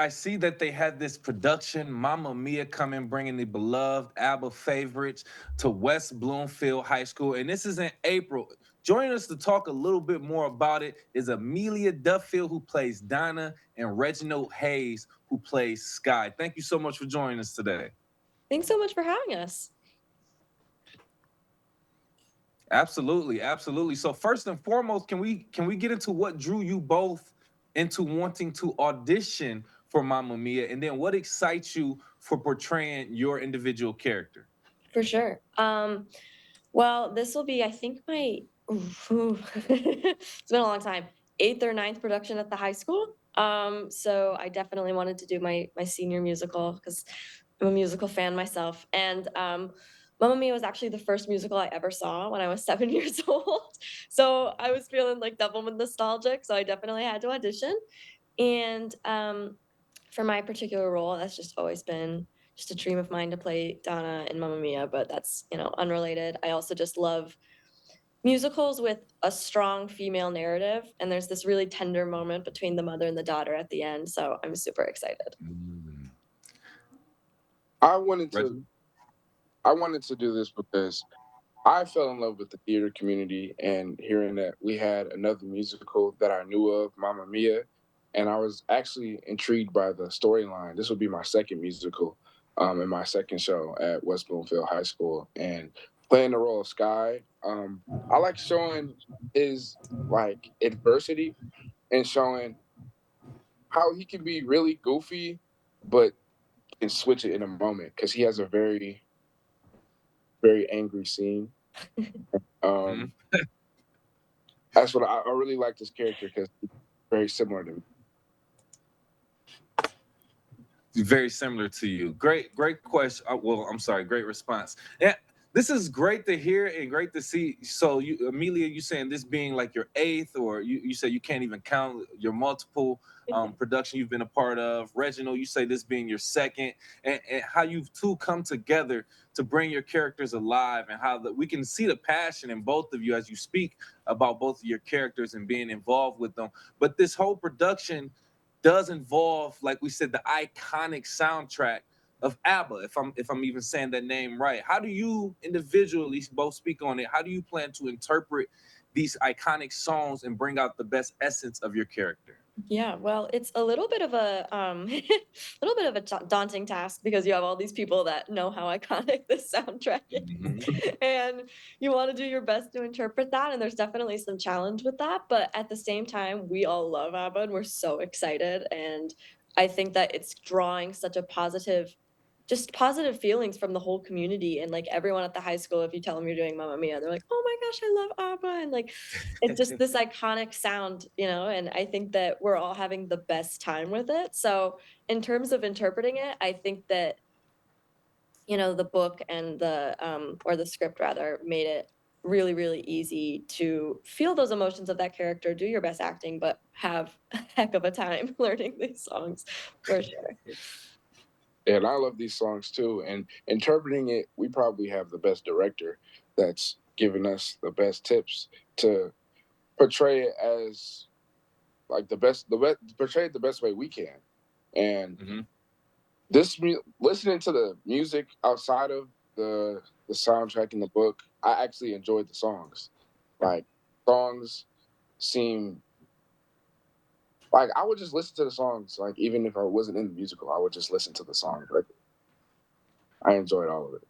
I see that they had this production, Mamma Mia, coming, bringing the beloved ABBA favorites to West Bloomfield High School. And this is in April. Joining us to talk a little bit more about it is Emelia Duffield, who plays Donna, and Reginald Hayes, who plays Sky. Thank you so much for joining us today. Thanks so much for having us. Absolutely, absolutely. So first and foremost, can we get into what drew you both into wanting to audition for Mamma Mia, and then what excites you for portraying your individual character? For sure. Well, this will be, I think, my it's been a long time, 8th or ninth production at the high school. So I definitely wanted to do my senior musical because I'm a musical fan myself. And Mamma Mia was actually the first musical I ever saw when I was 7 years old. So I was feeling like double nostalgic. So I definitely had to audition. And for my particular role, that's just always been just a dream of mine to play Donna in Mamma Mia, but that's, unrelated. I also just love musicals with a strong female narrative, and there's this really tender moment between the mother and the daughter at the end, so I'm super excited. Mm. I wanted to Reginald? I wanted to do this because I fell in love with the theater community and hearing that we had another musical that I knew of, Mamma Mia, and I was actually intrigued by the storyline. This would be my second musical, and my second show at West Bloomfield High School, and playing the role of Sky. I like showing his like adversity and showing how he can be really goofy, but can switch it in a moment because he has a very angry scene. Mhm. Um, that's what I really like this character because he's very similar to me. Very similar to you. Great question. Well, I'm sorry, great response. Yeah, this is great to hear and great to see. So, you, Amelia, you saying this being like your eighth, or you say you can't even count your multiple production you've been a part of. Reginald, you say this being your second, and how you've two come together to bring your characters alive, and how we can see the passion in both of you as you speak about both of your characters and being involved with them. But this whole production does involve, like we said, the iconic soundtrack of ABBA. If I'm even saying that name right, how do you individually both speak on it? How do you plan to interpret these iconic songs and bring out the best essence of your character? Yeah, well, it's a little bit of a little bit of a daunting task because you have all these people that know how iconic this soundtrack Mhm. is, and you want to do your best to interpret that. And there's definitely some challenge with that, but at the same time, we all love ABBA and we're so excited. And I think that it's drawing such a just positive feelings from the whole community and like everyone at the high school. If you tell them you're doing Mamma Mia, they're like, "Oh my gosh, I love ABBA!" And like, it's just this iconic sound, and I think that we're all having the best time with it. So, in terms of interpreting it, I think that the book and or the script rather made it really, really easy to feel those emotions of that character, do your best acting, but have a heck of a time learning these songs for sure. And I love these songs too. And interpreting it, we probably have the best director that's giving us the best tips to portray it as like portray it the best way we can. And Mhm. listening to the music outside of the soundtrack in the book, I actually enjoyed the songs. Like songs seem like I would just listen to the songs. Like even if I wasn't in the musical, I would just listen to the songs. Like I enjoyed all of it.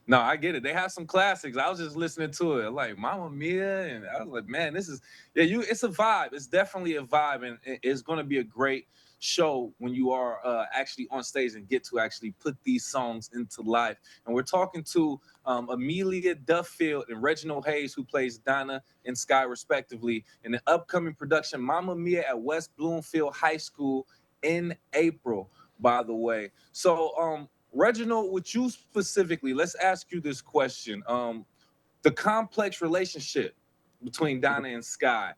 No, I get it. They have some classics. I was just listening to it, like Mamma Mia, and I was like, man, this is yeah. It's a vibe. It's definitely a vibe, and it's going to be a great show when you are actually on stage and get to actually put these songs into life. And we're talking to Emelia Duffield and Reginald Hayes, who plays Donna and Sky respectively, in the upcoming production Mamma Mia at West Bloomfield High School in April. By the way, so Reginald, with you specifically, let's ask you this question. The complex relationship between Donna and Sky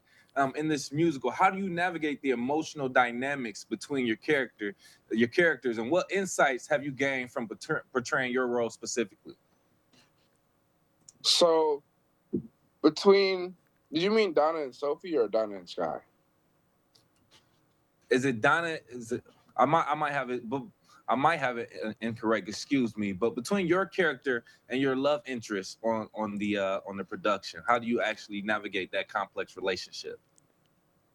in this musical, how do you navigate the emotional dynamics between your characters, and what insights have you gained from portraying your role specifically? So between did you mean Donna and Sophie or Donna and Sky? Is it Donna? Is it? I might have it, but I might have it incorrect. Excuse me. But between your character and your love interest on the production, how do you actually navigate that complex relationship?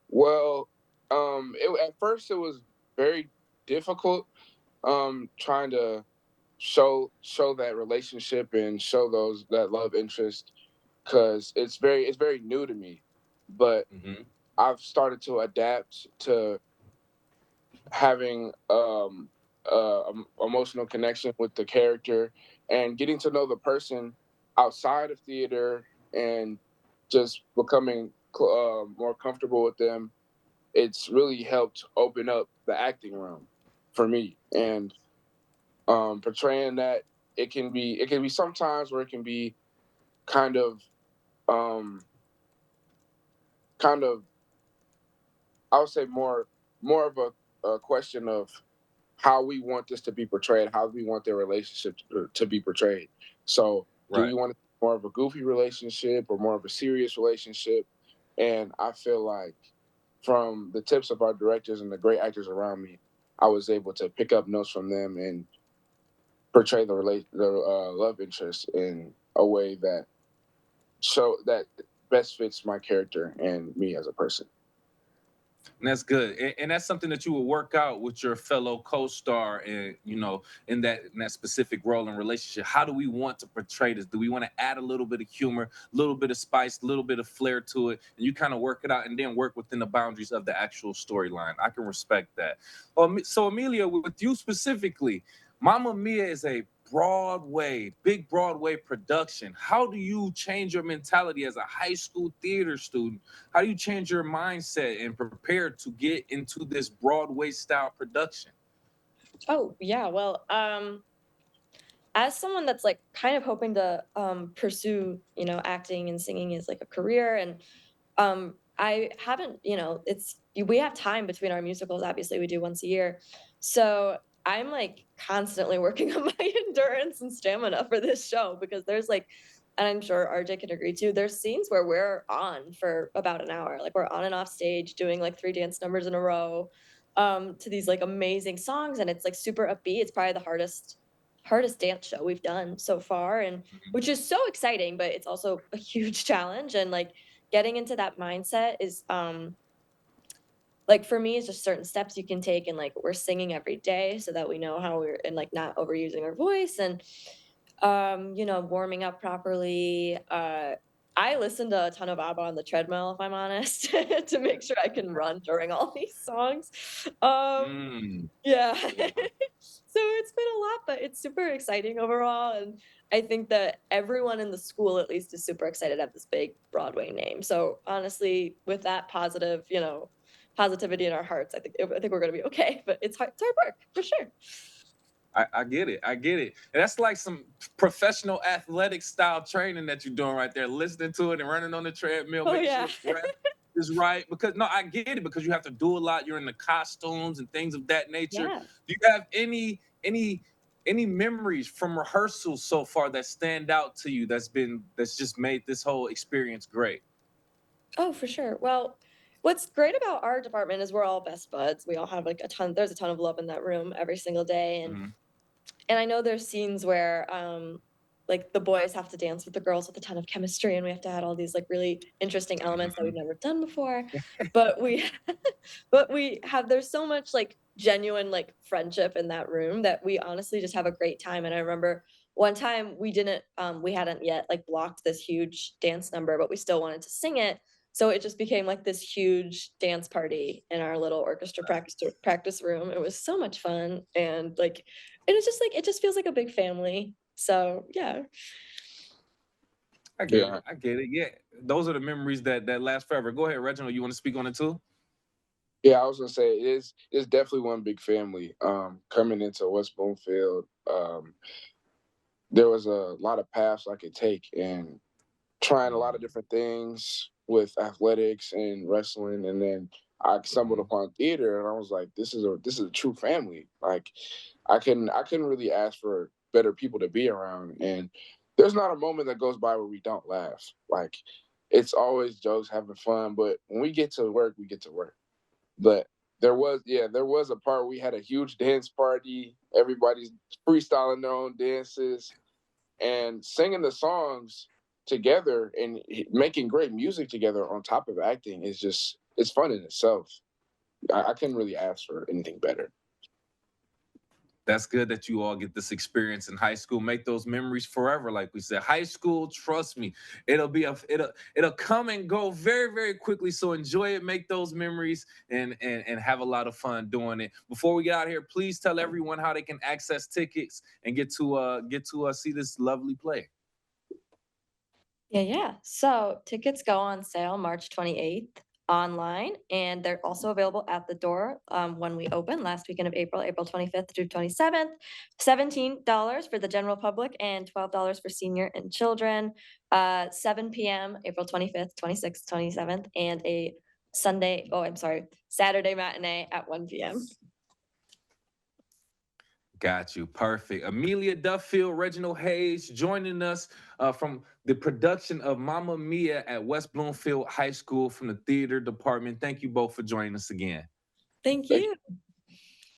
Well, at first it was very difficult, trying to show that relationship and show those that love interest, because it's very new to me. But Hmm. I've started to adapt to having emotional connection with the character and getting to know the person outside of theater, and just becoming more comfortable with them. It's really helped open up the acting room for me. And portraying that, it can be sometimes where it can be kind of um kind of I would say more of a question of how we want this to be portrayed, how we want their relationship to be portrayed. So, do Right. we want more of a goofy relationship or more of a serious relationship? And I feel like from the tips of our directors and the great actors around me, I was able to pick up notes from them and portray the love interest in a way that best fits my character and me as a person. And that's good, and that's something that you will work out with your fellow co-star, and in that specific role and relationship. How do we want to portray this? Do we want to add a little bit of humor, a little bit of spice, a little bit of flair to it, and you kind of work it out, and then work within the boundaries of the actual storyline? I can respect that. So Amelia, with you specifically, Mamma Mia is a big Broadway production. How do you change your mentality as a high school theater student? How do you change your mindset and prepare to get into this Broadway style production? Oh, yeah. Well, as someone that's like kind of hoping to pursue, acting and singing as like a career, and I haven't, it's we have time between our musicals, obviously we do once a year. So I'm like constantly working on my endurance and stamina for this show, because there's like, and I'm sure RJ can agree too, there's scenes where we're on for about an hour. Like we're on and off stage doing like three dance numbers in a row, to these like amazing songs, and it's like super upbeat. It's probably the hardest dance show we've done so far, and which is so exciting, but it's also a huge challenge. And like getting into that mindset is like for me, it's just certain steps you can take, and like we're singing every day so that we know how we're, and like not overusing our voice, and warming up properly. I listen to a ton of ABBA on the treadmill, if I'm honest, to make sure I can run during all these songs. Um, Mm. yeah. So it's been a lot, but it's super exciting overall. And I think that everyone in the school, at least, is super excited to have this big Broadway name. So honestly, with that positive, positivity in our hearts, I think we're gonna be okay. But it's hard work for sure. I get it. I get it. And that's like some professional athletic style training that you're doing right there, listening to it and running on the treadmill, Oh making sure yeah. your breath is right. Because no, I get it, because you have to do a lot. You're in the costumes and things of that nature. Yeah. Do you have any memories from rehearsals so far that stand out to you, that's just made this whole experience great? Oh, for sure. Well, what's great about our department is we're all best buds. We all have like there's a ton of love in that room every single day. And I know there's scenes where like the boys have to dance with the girls with a ton of chemistry, and we have to add all these like really interesting elements that we've Mhm. never done before. But we but we have there's so much like genuine like friendship in that room that we honestly just have a great time. And I remember one time we hadn't yet like blocked this huge dance number, but we still wanted to sing it. So it just became like this huge dance party in our little orchestra practice room. It was so much fun, and like it's just like it just feels like a big family. So yeah. I get Yeah. it. I get it. Yeah, those are the memories that last forever. Go ahead, Reginald. You want to speak on it too? Yeah, I was gonna say it's definitely one big family. Coming into West Bloomfield, there was a lot of paths I could take, and trying a lot of different things with athletics and wrestling, and then I stumbled Mhm. upon theater, and I was like, this is a true family. Like, I couldn't really ask for better people to be around, and there's not a moment that goes by where we don't laugh. Like, it's always jokes, having fun, but when we get to work, we get to work. But there was a part we had a huge dance party. Everybody's freestyling their own dances and singing the songs together and making great music together on top of acting is just it's fun in itself. I couldn't really ask for anything better. That's good that you all get this experience in high school. Make those memories forever, like we said. High school, trust me, it'll come and go very, very quickly. So enjoy it, make those memories, and have a lot of fun doing it. Before we get out of here, please tell everyone how they can access tickets and get to see this lovely play. Yeah. So tickets go on sale March 28th online, and they're also available at the door when we open last weekend of April, April 25th through 27th. $17 for the general public and $12 for senior and children. 7 p.m. April 25th, 26th, 27th, and a Saturday matinee at 1 p.m. Got you. Perfect. Emelia Duffield Reginald Hayes joining us from the production of Mamma Mia at West Bloomfield High School from the theater department. Thank you both for joining us again. Thank Thank you.